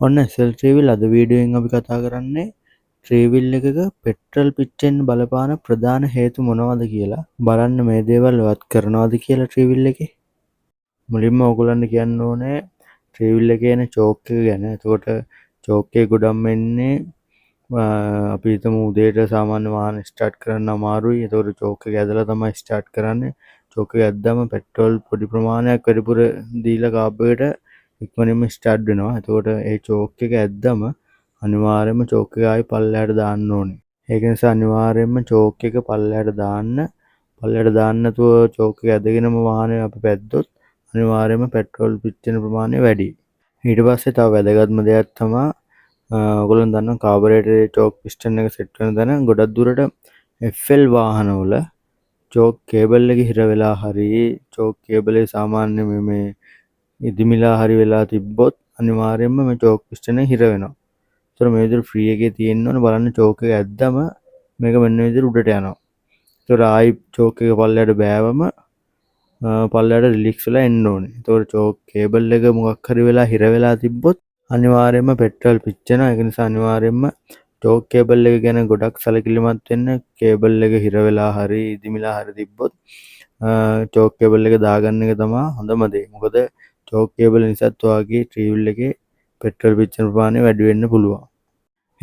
ඔන්න SL three-wheel අද වීඩියෝෙන් අපි කතා කරන්නේ ට්‍රීවිල් එකක පෙට්‍රල් පිච්චෙන්න බලපාන ප්‍රධාන හේතු මොනවද කියලා. බලන්න මේ දේවල් වත් කරනවද කියලා ට්‍රීවිල් එකේ. මුලින්ම ඔයගොල්ලන්ට කියන්න ඕනේ ට්‍රීවිල් එකේ එන චෝක් එක ගැන. එතකොට චෝක් එක ගොඩක් වෙන්නේ අපි හිතමු උදේට සාමාන්‍ය වාහන ස්ටාර්ට් කරන්න අමාරුයි. එතකොට චෝක් එක ඇදලා තමයි ස්ටාර්ට් කරන්නේ. චෝක් එක ඇද්දාම පෙට්‍රල් පොඩි ප්‍රමාණයක් වැඩිපුර දීලා කාබ් එකට ඉක්මනින්ම ස්ටාර්ට් වෙනවා. එතකොට ඒ චෝක් එක ඇද්දම අනිවාර්යයෙන්ම චෝක් එක ආයි පල්ලෙහාට දාන්න ඕනේ. ඒක නිසා අනිවාර්යයෙන්ම චෝක් එක පල්ලෙහාට දාන්න නැතුව චෝක් එක ඇදගෙනම වාහනේ අපි පැද්දොත් අනිවාර්යයෙන්ම පෙට්‍රල් පිච්චෙන ප්‍රමාණය වැඩි. ඊට පස්සේ තව වැදගත්ම දෙයක් තමයි ඔයගොල්ලෝ දන්නවා කාබරේටරේ චෝක් පිස්ටන් එක සෙට් වෙන තැන ගොඩක් දුරට FL වාහනවල චෝක් කේබල් එක හිර වෙලා හරි චෝක් කේබලේ සාමාන්‍ය මේ ඉදිමිලා හරි වෙලා තිබ්බොත් අනිවාර්යයෙන්ම මේ චෝක් පිස්ටන් එක හිර වෙනවා. ඒතර මේ විදිහට ෆ්‍රී එකේ තියෙන්න ඕනේ බලන්න චෝක් එක ඇද්දම මේක මෙන්න මේ විදිහට උඩට යනවා. ඒතර ආයි චෝක් එක පල්ලෙහාට බෑවම පල්ලෙහාට රිලීක්ස් වෙලා එන්න ඕනේ. ඒතකොට චෝක් කේබල් එක මොකක් හරි වෙලා හිර වෙලා තිබ්බොත් අනිවාර්යයෙන්ම පෙට්‍රල් පිච්චෙනවා. ඒක නිසා අනිවාර්යයෙන්ම චෝක් කේබල් එක ගැන ගොඩක් සැලකිලිමත් වෙන්න. කේබල් එක හිර වෙලා හරි ඉදිමිලා හරි තිබ්බොත් චෝක් කේබල් එක දාගන්න එක තමයි හොඳම දේ. මොකද චෝක් කේබල් නිසාත් ඔයාගේ ට්‍රීවිල් එකේ පෙට්‍රල් පිච්චෙන ප්‍රමාණය වැඩි වෙන්න පුළුවන්.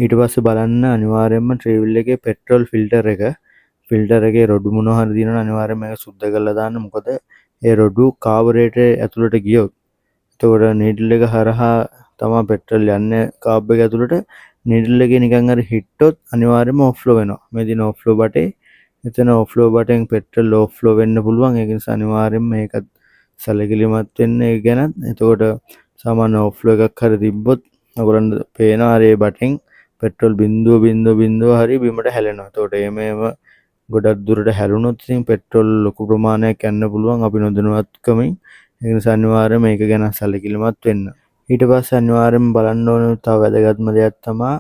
ඊට පස්සේ බලන්න අනිවාර්යයෙන්ම ට්‍රීවිල් එකේ පෙට්‍රල් ෆිල්ටර් එකේ රොඩු මොනවා හරි දිනන අනිවාර්යයෙන්ම මේක සුද්ධ කරලා දාන්න. මොකද ඒ රොඩු කාබරේටරේ ඇතුළට ගියොත් එතකොට නීඩල් එක හරහා තමයි පෙට්‍රල් යන්නේ කාබ් එක ඇතුළට. නීඩල් එකේ නිකන් හරි හිට්ටොත් අනිවාර්යයෙන්ම ඕෆ්ලෝ වෙනවා. මේ දින ඕෆ්ලෝ බටේ එතන ඕෆ්ලෝ බටෙන් පෙට්‍රල් ඕෆ්ලෝ වෙන්න පුළුවන්. ඒක නිසා අනිවාර්යයෙන්ම මේකත් සැලකිලිමත් වෙන්න ඒ ගැන. එතකොට සාමාන්‍ය ඕෆ්ලෝ එකක් හරි තිබ්බොත් ඔයගොල්ලන්ට පේනවා හරි ඒ බටෙන් පෙට්‍රල් බිඳුව හරි බිමට හැලෙනවා. එතකොට මේව ගොඩක් දුරට හැලුණොත් ඉතින් පෙට්‍රල් ලොකු ප්‍රමාණයක් යන්න පුළුවන් අපි නොදැනුවත්කමින්. ඒ නිසා අනිවාර්යයෙන් මේක ගැන සැලකිලිමත් වෙන්න. ඊට පස්සේ අනිවාර්යයෙන්ම බලන්න ඕන තව වැදගත්ම දෙයක් තමයි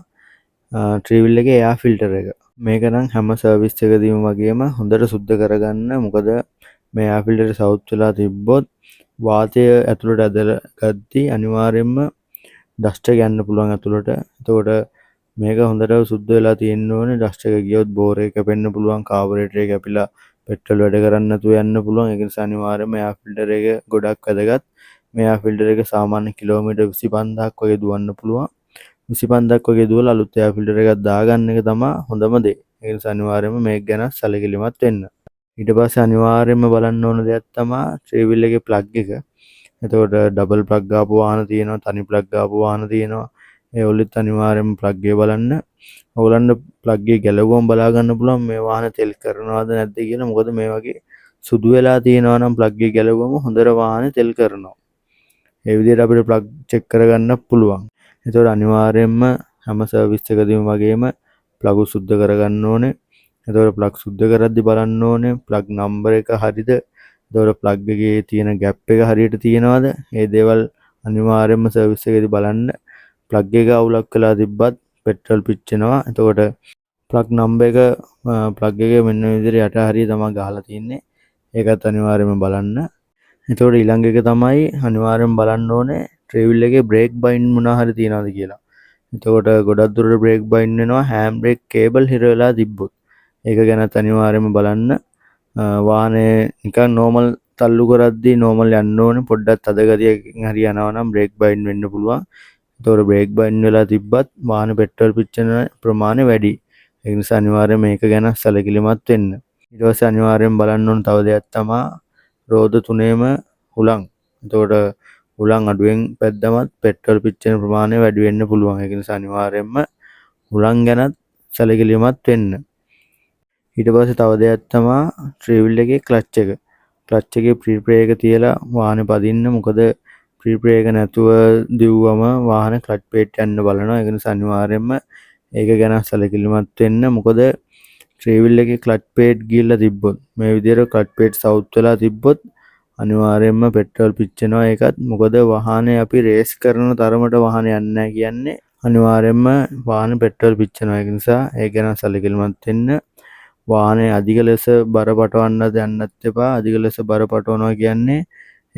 ට්‍රීවිල් එකේ එයාර් ෆිල්ටර් එක. මේක නම් හැම සර්විස් එකදීම වගේම හොඳට සුද්ධ කරගන්න. මොකද මේ එයාර් ෆිල්ටර් සවුත් වෙලා තිබ්බොත් වාතය ඇතුළට ඇදලා ගද්දී අනිවාර්යයෙන්ම ඩස්ට් එක යන්න පුළුවන් ඇතුළට. එතකොට මේක හොඳට සුද්ධ වෙලා තියෙන්න ඕනේ. ඩස්ට් එක ගියොත් බෝර් එක කැපෙන්න පුළුවන්. කාබරේටරේ කැපිලා පෙට්‍රල් වැඩ කරන්නේ නැතුව යන්න පුළුවන්. ඒක නිසා අනිවාර්යයෙන්ම එයාර් ෆිල්ටර් එක ගොඩක් වැදගත්. මේ එයාර් ෆිල්ටර් එක සාමාන්‍ය කිලෝමීටර් 25000ක් වගේ දුවන්න පුළුවන්. 25000ක් වගේ දුවලා අලුත් එයාර් ෆිල්ටර් එකක් දාගන්න එක තමයි හොඳම දේ. ඒ නිසා අනිවාර්යයෙන්ම මේක ගැන සැලකිලිමත් වෙන්න. ඊට පස්සේ අනිවාර්යයෙන්ම බලන්න ඕන දෙයක් තමයි ට්‍රීවිල් එකේ ප්ලග් එක. එතකොට ඩබල් ප්ලග් ආපු වාහන තියෙනවා, තනි ප්ලග් ආපු වාහන තියෙනවා. ඒ ඔලිත් අනිවාර්යයෙන්ම ප්ලග් එක බලන්න. ඔයගොල්ලන්ට ප්ලග් එක ගැලවුවම බලා ගන්න පුළුවන් මේ වාහන තෙල් කරනවද නැද්ද කියලා. මොකද මේ වගේ සුදු වෙලා තියෙනවා නම් ප්ලග් එක ගැලවුවම හොඳට වාහනේ තෙල් කරනවා. ඒ විදිහට අපිට ප්ලග් චෙක් කරගන්න පුළුවන්. එතකොට අනිවාර්යයෙන්ම හැම සර්විස් එකදීම වගේම ප්ලග් සුද්ධ කරගන්න ඕනේ. එතකොට ප්ලග් සුද්ධ කරද්දි බලන්න ඕනේ ප්ලග් නම්බර එක හරියද? එතකොට ප්ලග් එකේ තියෙන ගැප් එක හරියට තියෙනවද? මේ දේවල් අනිවාර්යයෙන්ම සර්විස් එකේදී බලන්න. ප්ලග් එක අවුලක් වෙලා තිබ්බත් පෙට්‍රල් පිච්චෙනවා. එතකොට ප්ලග් නම්බර එක ප්ලග් එකේ මෙන්න මේ විදිහට යට හරිය තමයි ගහලා තියෙන්නේ. ඒකත් අනිවාර්යයෙන්ම බලන්න. එතකොට ඊළඟ එක තමයි අනිවාර්යයෙන්ම බලන්න ඕනේ ට්‍රීවිල් එකේ බ්‍රේක් බයින්ඩ් මොනවා හරි තියනවද කියලා. එතකොට ගොඩක් දුරට බ්‍රේක් බයින්ඩ් වෙනවා හෑම් බ්‍රේක් කේබල් හිර වෙලා තිබ්බොත්. ඒක ගැනත් අනිවාර්යයෙන්ම බලන්න. වාහනේ නිකන් නෝමල් තල්ලු කරද්දී නෝමල් යන්න ඕනේ. පොඩ්ඩක් තද ගතියකින් හරි යනවා නම් බ්‍රේක් බයින්ඩ් වෙන්න පුළුවන්. එතකොට බ්‍රේක් බයින්ඩ් වෙලා තිබ්බත් වාහනේ පෙට්‍රල් පිච්චෙන ප්‍රමාණය වැඩි. ඒ නිසා අනිවාර්යයෙන් මේක ගැන සැලකිලිමත් වෙන්න. ඊට පස්සේ අනිවාර්යයෙන් බලන්න ඕන තව දෙයක් තමයි රෝද තුනේම හුලං. එතකොට හුලං අඩුවෙන් පැද්දමත් පෙට්‍රල් පිච්චෙන ප්‍රමාණය වැඩි වෙන්න පුළුවන්. ඒක නිසා අනිවාර්යයෙන්ම හුලං ගැනත් සැලකිලිමත් වෙන්න. ඊට පස්සේ තව දෙයක් තමයි ට්‍රීවිල් එකේ ක්ලච් එක. ක්ලච් එකේ ප්‍රී එක තියලා වාහනේ පදින්න. මොකද ප්‍රී එක නැතුව දිව්වම වාහනේ ක්ලච් ප්ලේට් යන්න බලනවා. ඒක නිසා අනිවාර්යයෙන්ම ඒක ගැන සැලකිලිමත් වෙන්න. මොකද ට්‍රීවිල් එකේ ක්ලච් ප්ලේට් ගිහිල්ලා තිබ්බොත් මේ විදිහට ක්ලච් ප්ලේට් සවුත් වෙලා තිබ්බොත් අනිවාර්යයෙන්ම පෙට්‍රල් පිච්චෙනවා. ඒකත් මොකද වාහනේ අපි රේස් කරන තරමට වාහනේ යන්නේ නැහැ කියන්නේ අනිවාර්යයෙන්ම වාහනේ පෙට්‍රල් පිච්චෙනවා. ඒක නිසා ඒක ගැන සැලකිලිමත් වෙන්න. වාහනේ අධික ලෙස බර පටවන්නත් යන්නත් එපා. අධික ලෙස බර පටවනවා කියන්නේ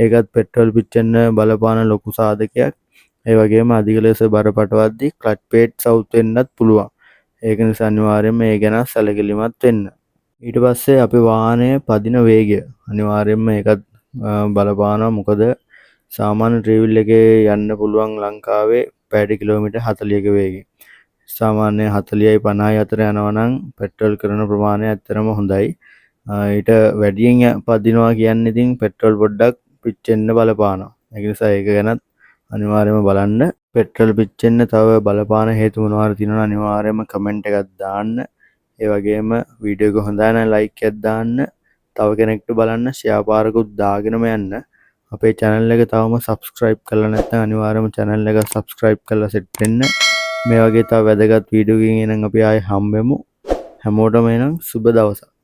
ඒකත් පෙට්‍රල් පිච්චෙන්න බලපාන ලොකු සාධකයක්. ඒ වගේම අධික ලෙස බරපතලවද්දී ක්ලච් ප්ලේට් සවුත් වෙන්නත් පුළුවන්. ඒක නිසා අනිවාර්යයෙන්ම ඒ ගැන සැලකිලිමත් වෙන්න. ඊට පස්සේ අපි වාහනය පදින වේගය අනිවාර්යයෙන්ම ඒකත් බලපානවා. මොකද සාමාන්‍ය ට්‍රේවිල් එකේ යන්න පුළුවන් ලංකාවේ පැයට කිලෝමීටර් 40ක වේගයෙන්. සාමාන්‍ය 40යි 50යි අතර යනවා නම් පෙට්‍රල් කරන ප්‍රමාණය ඇත්තටම හොඳයි. ඊට වැඩියෙන් පදිනවා කියන්නේ ඉතින් පෙට්‍රල් පොඩ්ඩක් පිච්චෙන්න බලපානවා. ඒක නිසා ඒක ගැනත් අනිවාර්යයෙන්ම බලන්න. පෙට්‍රල් පිච්චෙන්න තව බලපාන හේතු මොනවාද තියෙනවද අනිවාර්යයෙන්ම කමෙන්ට් එකක් දාන්න. ඒ වගේම වීඩියෝ එක හොඳයි නම් ලයික් එකක් දාන්න. තව කෙනෙක්ට බලන්න ෂෙයා පාරකුත් දාගෙනම යන්න. අපේ channel එක තවම subscribe කරලා නැත්නම් අනිවාර්යයෙන්ම channel එක subscribe කරලා set වෙන්න. මේ වගේ තව වැදගත් වීඩියෝ එකකින් එනම් අපි ආයේ හම්බෙමු. හැමෝටම එනම් සුබ දවසක්.